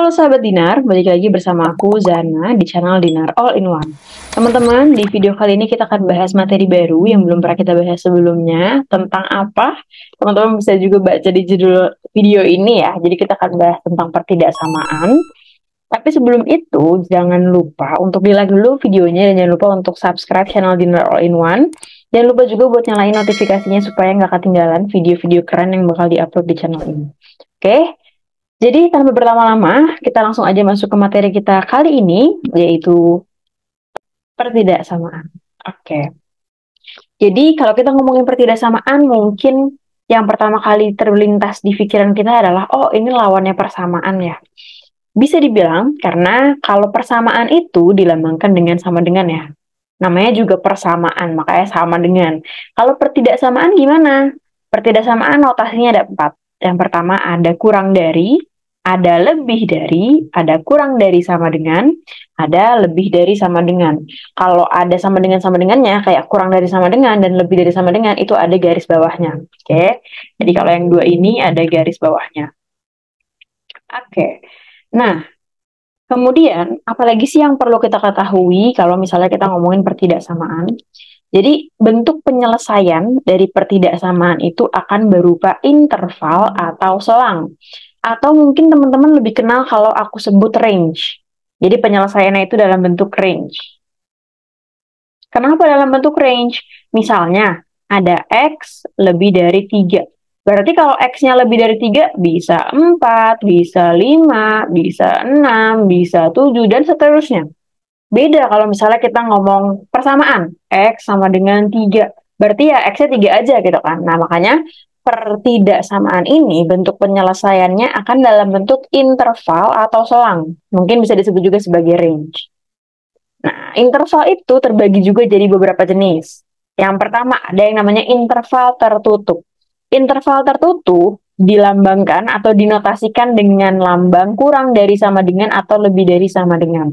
Halo sahabat Dinar, balik lagi bersama aku Zana di channel Dinar All in One. Teman-teman, di video kali ini kita akan bahas materi baru yang belum pernah kita bahas sebelumnya. Tentang apa? Teman-teman bisa juga baca di judul video ini ya. Jadi kita akan bahas tentang pertidaksamaan. Tapi sebelum itu, jangan lupa untuk di-like dulu videonya dan jangan lupa untuk subscribe channel Dinar All in One. Jangan lupa juga buat nyalain notifikasinya supaya nggak ketinggalan video-video keren yang bakal di-upload di channel ini. Oke? Jadi tanpa berlama-lama, kita langsung aja masuk ke materi kita kali ini, yaitu pertidaksamaan. Oke. Jadi kalau kita ngomongin pertidaksamaan, mungkin yang pertama kali terlintas di pikiran kita adalah, oh ini lawannya persamaan ya. Bisa dibilang karena kalau persamaan itu dilambangkan dengan sama dengan ya. Namanya juga persamaan, makanya sama dengan. Kalau pertidaksamaan gimana? Pertidaksamaan notasinya ada 4. Yang pertama ada kurang dari, ada lebih dari, ada kurang dari sama dengan, ada lebih dari sama dengan. Kalau ada sama dengannya, kayak kurang dari sama dengan dan lebih dari sama dengan, itu ada garis bawahnya. Oke, jadi kalau yang dua ini ada garis bawahnya. Oke, nah kemudian apalagi sih yang perlu kita ketahui kalau misalnya kita ngomongin pertidaksamaan? Jadi, bentuk penyelesaian dari pertidaksamaan itu akan berupa interval atau selang. Atau mungkin teman-teman lebih kenal kalau aku sebut range. Jadi, penyelesaiannya itu dalam bentuk range. Kenapa dalam bentuk range? Misalnya, ada X lebih dari 3. Berarti kalau X-nya lebih dari 3, bisa 4, bisa 5, bisa 6, bisa 7, dan seterusnya. Beda kalau misalnya kita ngomong persamaan, X sama dengan 3. Berarti ya X-nya 3 aja gitu kan. Nah, makanya pertidaksamaan ini bentuk penyelesaiannya akan dalam bentuk interval atau selang. Mungkin bisa disebut juga sebagai range. Nah, interval itu terbagi juga jadi beberapa jenis. Yang pertama ada yang namanya interval tertutup. Interval tertutup dilambangkan atau dinotasikan dengan lambang kurang dari sama dengan atau lebih dari sama dengan.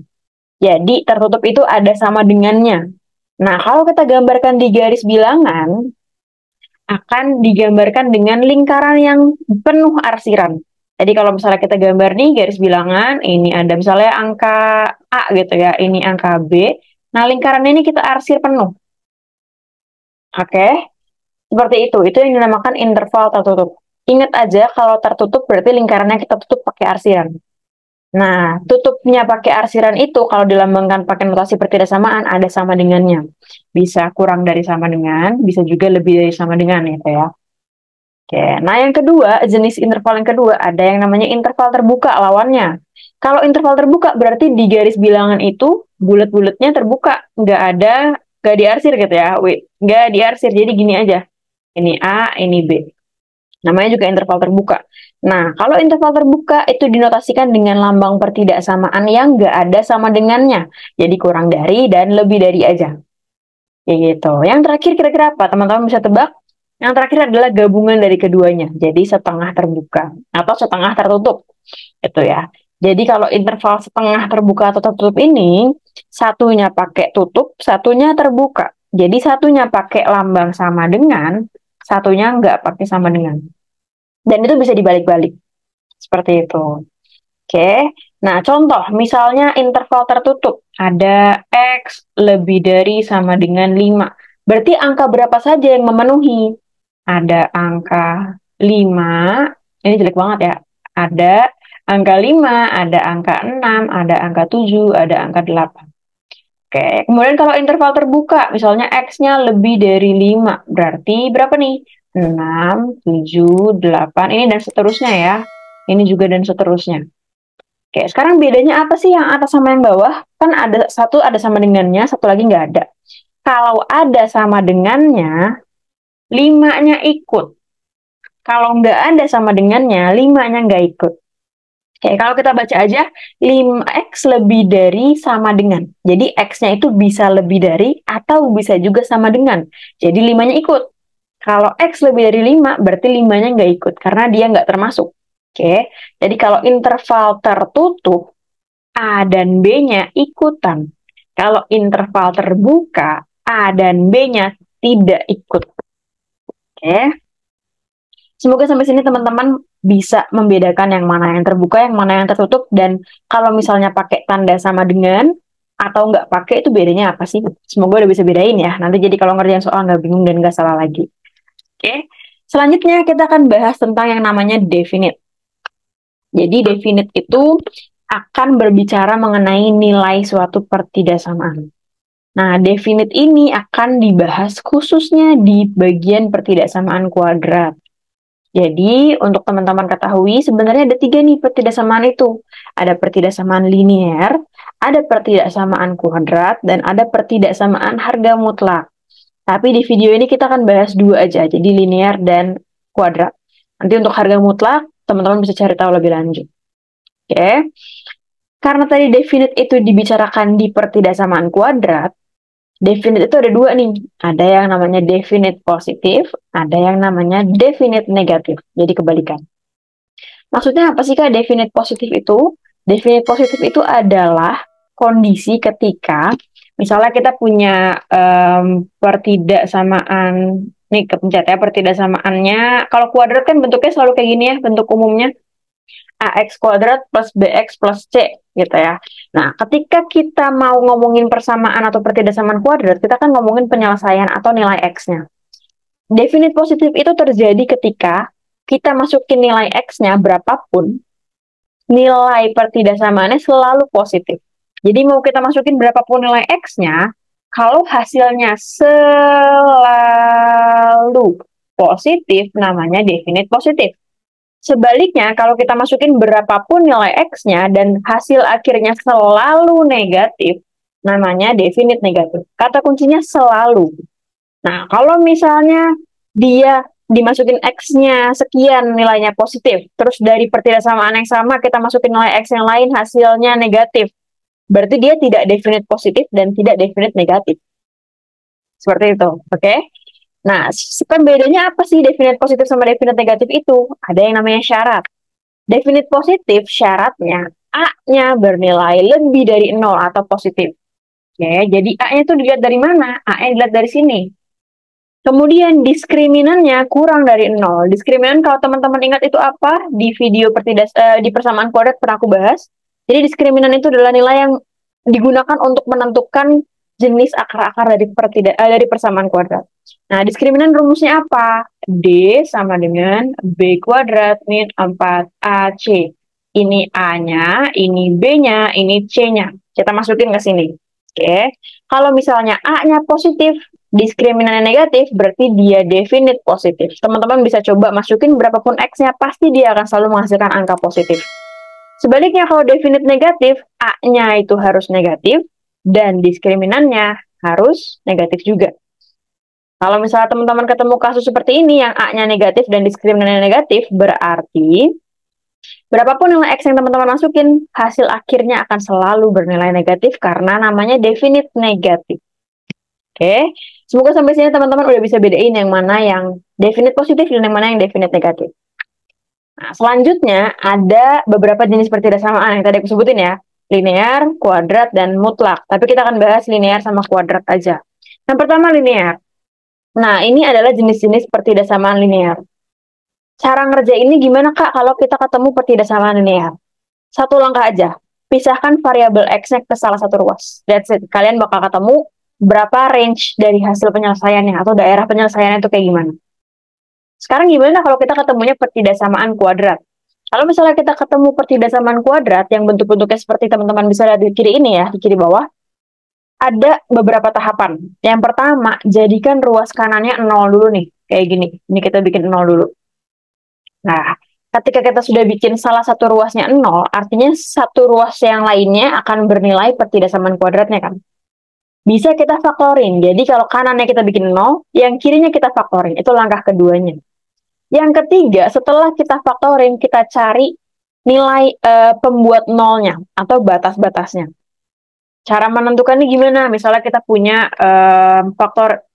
Jadi tertutup itu ada sama dengannya. Nah, kalau kita gambarkan di garis bilangan, akan digambarkan dengan lingkaran yang penuh arsiran. Jadi kalau misalnya kita gambar nih garis bilangan, ini ada misalnya angka A gitu ya, ini angka B. Nah, lingkaran ini kita arsir penuh. Oke, seperti itu. Itu yang dinamakan interval tertutup. Ingat aja kalau tertutup berarti lingkarannya kita tutup pakai arsiran. Nah, tutupnya pakai arsiran itu kalau dilambangkan pakai notasi pertidaksamaan ada sama dengannya. Bisa kurang dari sama dengan, bisa juga lebih dari sama dengan gitu ya. Oke, nah yang kedua, jenis interval yang kedua ada yang namanya interval terbuka lawannya. Kalau interval terbuka berarti di garis bilangan itu bulat-bulatnya terbuka, nggak diarsir gitu ya, nggak diarsir, jadi gini aja. Ini A, ini B. Namanya juga interval terbuka. Nah, kalau interval terbuka itu dinotasikan dengan lambang pertidaksamaan yang nggak ada sama dengannya. Jadi kurang dari dan lebih dari aja. Kayak gitu. Yang terakhir kira-kira apa? Teman-teman bisa tebak? Yang terakhir adalah gabungan dari keduanya. Jadi setengah terbuka atau setengah tertutup. Itu ya. Jadi kalau interval setengah terbuka atau tertutup ini, satunya pakai tutup, satunya terbuka. Jadi satunya pakai lambang sama dengan, satunya nggak pakai sama dengan. Dan itu bisa dibalik-balik. Seperti itu. Oke. Nah, contoh, misalnya interval tertutup. Ada X lebih dari sama dengan 5. Berarti angka berapa saja yang memenuhi? Ada angka 5. Ini jelek banget ya. Ada angka 5, ada angka 6, ada angka 7, ada angka 8. Oke, kemudian kalau interval terbuka, misalnya X-nya lebih dari 5, berarti berapa nih? 6, 7, 8, ini dan seterusnya ya. Ini juga dan seterusnya. Oke, sekarang bedanya apa sih yang atas sama yang bawah? Kan ada satu ada sama dengannya, satu lagi nggak ada. Kalau ada sama dengannya, 5-nya ikut. Kalau nggak ada sama dengannya, 5-nya nggak ikut. Oke, kalau kita baca aja, 5X lebih dari sama dengan. Jadi X-nya itu bisa lebih dari atau bisa juga sama dengan. Jadi 5-nya ikut. Kalau X lebih dari 5, berarti 5-nya nggak ikut, karena dia nggak termasuk. Oke, jadi kalau interval tertutup, A dan B-nya ikutan. Kalau interval terbuka, A dan B-nya tidak ikut. Oke, semoga sampai sini teman-teman bisa membedakan yang mana yang terbuka, yang mana yang tertutup, dan kalau misalnya pakai tanda sama dengan atau nggak pakai itu bedanya apa sih? Semoga udah bisa bedain ya. Nanti jadi kalau ngerjain soal nggak bingung dan nggak salah lagi. Oke, selanjutnya kita akan bahas tentang yang namanya definite. Jadi definite itu akan berbicara mengenai nilai suatu pertidaksamaan. Nah, definite ini akan dibahas khususnya di bagian pertidaksamaan kuadrat. Jadi, untuk teman-teman ketahui, sebenarnya ada 3 nih pertidaksamaan itu. Ada pertidaksamaan linear, ada pertidaksamaan kuadrat, dan ada pertidaksamaan harga mutlak. Tapi di video ini kita akan bahas 2 aja, jadi linear dan kuadrat. Nanti untuk harga mutlak, teman-teman bisa cari tahu lebih lanjut. Oke? Karena tadi definite itu dibicarakan di pertidaksamaan kuadrat, definite itu ada 2 nih. Ada yang namanya definite positif, ada yang namanya definite negatif. Jadi kebalikan. Maksudnya apa sih Kak definite positif itu? Definite positif itu adalah kondisi ketika misalnya kita punya pertidaksamaan, nih kepencet ya, pertidaksamaannya, kalau kuadrat kan bentuknya selalu kayak gini ya, bentuk umumnya. AX kuadrat plus BX plus C gitu ya. Nah, ketika kita mau ngomongin persamaan atau pertidaksamaan kuadrat, kita kan ngomongin penyelesaian atau nilai X-nya. Definite positif itu terjadi ketika kita masukin nilai X-nya berapapun, nilai pertidaksamaannya selalu positif. Jadi mau kita masukin berapapun nilai X-nya, kalau hasilnya selalu positif, namanya definite positif. Sebaliknya, kalau kita masukin berapapun nilai X-nya dan hasil akhirnya selalu negatif, namanya definite negatif. Kata kuncinya selalu. Nah, kalau misalnya dia dimasukin X-nya sekian nilainya positif, terus dari pertidaksamaan yang sama kita masukin nilai X yang lain hasilnya negatif, berarti dia tidak definite positif dan tidak definite negatif. Seperti itu, oke? Nah, bedanya apa sih definite positif sama definite negatif itu? Ada yang namanya syarat. Definite positif syaratnya A-nya bernilai lebih dari 0 atau positif. Oke, jadi A-nya itu dilihat dari mana? A-nya dilihat dari sini. Kemudian diskriminannya kurang dari 0. Diskriminan kalau teman-teman ingat itu apa? Di video di persamaan kuadrat pernah aku bahas. Jadi diskriminan itu adalah nilai yang digunakan untuk menentukan jenis akar-akar dari persamaan kuadrat. Nah, diskriminan rumusnya apa? D sama dengan B kuadrat min 4AC. Ini A-nya, ini B-nya, ini C-nya. Kita masukin ke sini. Oke. Kalau misalnya A-nya positif, diskriminannya negatif, berarti dia definite positif. Teman-teman bisa coba masukin berapapun X-nya, pasti dia akan selalu menghasilkan angka positif. Sebaliknya kalau definite negatif, A-nya itu harus negatif, dan diskriminannya harus negatif juga. Kalau misalnya teman-teman ketemu kasus seperti ini, yang A-nya negatif dan diskriminannya negatif, berarti berapapun nilai X yang teman-teman masukin, hasil akhirnya akan selalu bernilai negatif karena namanya definite negatif. Oke, semoga sampai sini teman-teman udah bisa bedain yang mana yang definite positif dan yang mana yang definite negatif. Nah, selanjutnya ada beberapa jenis pertidaksamaan yang tadi aku sebutin ya, linear, kuadrat, dan mutlak. Tapi kita akan bahas linear sama kuadrat aja. Yang pertama linear. Nah, ini adalah jenis-jenis pertidaksamaan linear. Cara ngerjainnya gimana Kak kalau kita ketemu pertidaksamaan linear? Satu langkah aja, pisahkan variabel X-nya ke salah satu ruas. That's it. Kalian bakal ketemu berapa range dari hasil penyelesaiannya atau daerah penyelesaiannya itu kayak gimana. Sekarang gimana kalau kita ketemunya pertidaksamaan kuadrat? Kalau misalnya kita ketemu pertidaksamaan kuadrat yang bentuk-bentuknya seperti teman-teman bisa lihat di kiri ini ya, di kiri bawah, ada beberapa tahapan. Yang pertama, jadikan ruas kanannya 0 dulu nih. Kayak gini. Ini kita bikin 0 dulu. Nah, ketika kita sudah bikin salah satu ruasnya 0, artinya satu ruas yang lainnya akan bernilai pertidaksamaan kuadratnya kan. Bisa kita faktorin. Jadi kalau kanannya kita bikin 0, yang kirinya kita faktorin. Itu langkah keduanya. Yang ketiga, setelah kita faktorin, kita cari nilai pembuat nolnya atau batas-batasnya. Cara menentukannya gimana? Misalnya kita punya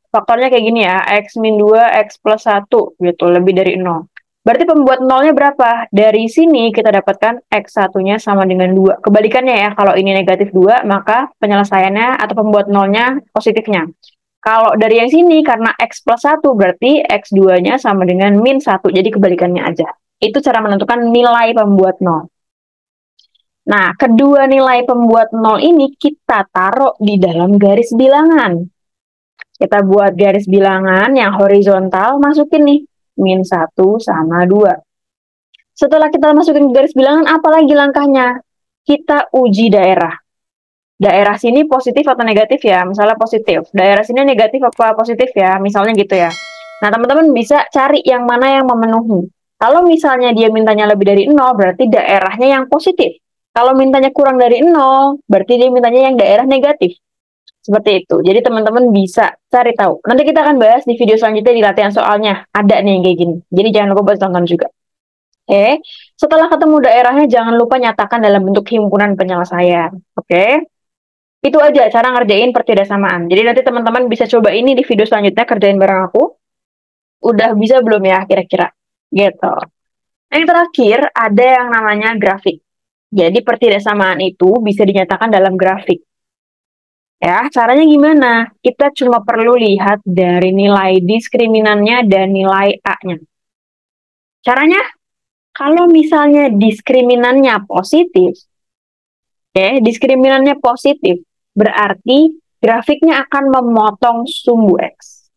faktornya kayak gini ya, X min 2, X plus 1, gitu, lebih dari 0. Berarti pembuat nolnya berapa? Dari sini kita dapatkan X1-nya sama dengan 2. Kebalikannya ya, kalau ini negatif 2, maka penyelesaiannya atau pembuat nolnya positifnya. Kalau dari yang sini, karena X plus 1, berarti X2-nya sama dengan min 1, jadi kebalikannya aja. Itu cara menentukan nilai pembuat nol. Nah, kedua nilai pembuat nol ini kita taruh di dalam garis bilangan. Kita buat garis bilangan yang horizontal, masukin nih, min 1 sama 2. Setelah kita masukin garis bilangan, apalagi langkahnya? Kita uji daerah. Daerah sini positif atau negatif ya? Misalnya positif. Daerah sini negatif apa positif ya? Misalnya gitu ya. Nah, teman-teman bisa cari yang mana yang memenuhi. Kalau misalnya dia mintanya lebih dari 0, berarti daerahnya yang positif. Kalau mintanya kurang dari 0, berarti dia mintanya yang daerah negatif. Seperti itu. Jadi teman-teman bisa cari tahu. Nanti kita akan bahas di video selanjutnya di latihan soalnya. Ada nih yang kayak gini. Jadi jangan lupa buat tonton juga. Oke. Setelah ketemu daerahnya, jangan lupa nyatakan dalam bentuk himpunan penyelesaian. Oke. Itu aja cara ngerjain pertidaksamaan. Jadi nanti teman-teman bisa coba ini di video selanjutnya, kerjain bareng aku. Udah bisa belum ya kira-kira? Gitu. Yang terakhir, ada yang namanya grafik. Jadi pertidaksamaan itu bisa dinyatakan dalam grafik. Ya, caranya gimana? Kita cuma perlu lihat dari nilai diskriminannya dan nilai A-nya. Caranya, kalau misalnya diskriminannya positif, diskriminannya positif, berarti grafiknya akan memotong sumbu X.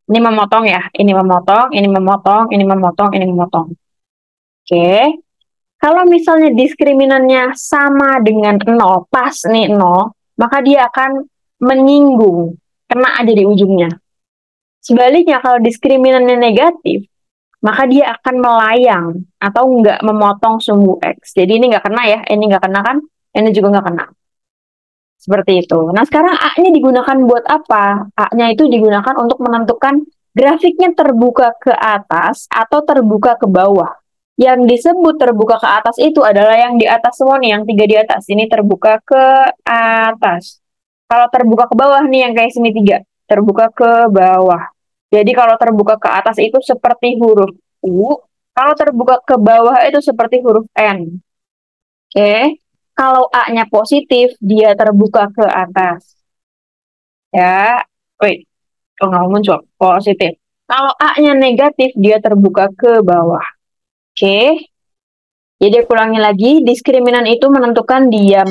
Ini memotong ya, ini memotong, ini memotong, ini memotong, ini memotong. Oke. Kalau misalnya diskriminannya sama dengan 0, pas nih 0, maka dia akan menyinggung, kena aja di ujungnya. Sebaliknya, kalau diskriminannya negatif, maka dia akan melayang atau nggak memotong sumbu X. Jadi ini nggak kena ya, ini nggak kena kan, ini juga nggak kena. Seperti itu. Nah, sekarang A-nya digunakan buat apa? A-nya itu digunakan untuk menentukan grafiknya terbuka ke atas atau terbuka ke bawah. Yang disebut terbuka ke atas itu adalah yang di atas semua nih, yang 3 di atas. Ini terbuka ke atas. Kalau terbuka ke bawah nih, yang kayak sini 3. Terbuka ke bawah. Jadi kalau terbuka ke atas itu seperti huruf U. Kalau terbuka ke bawah itu seperti huruf N. Oke. Kalau A-nya positif, dia terbuka ke atas. Ya. Wait. Kalau nggak muncul. Positif. Kalau A-nya negatif, dia terbuka ke bawah. Oke, jadi aku ulangi lagi, diskriminan itu menentukan dia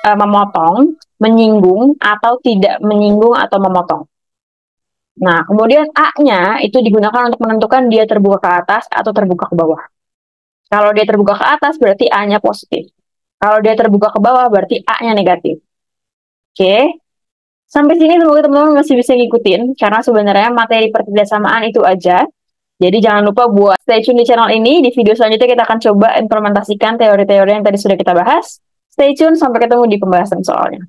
memotong, menyinggung, atau tidak menyinggung atau memotong. Nah, kemudian A-nya itu digunakan untuk menentukan dia terbuka ke atas atau terbuka ke bawah. Kalau dia terbuka ke atas, berarti A-nya positif. Kalau dia terbuka ke bawah, berarti A-nya negatif. Oke, sampai sini semoga teman-teman masih bisa ngikutin, karena sebenarnya materi pertidaksamaan itu aja. Jadi jangan lupa buat stay tune di channel ini. Di video selanjutnya kita akan coba implementasikan teori-teori yang tadi sudah kita bahas. Stay tune, sampai ketemu di pembahasan soalnya.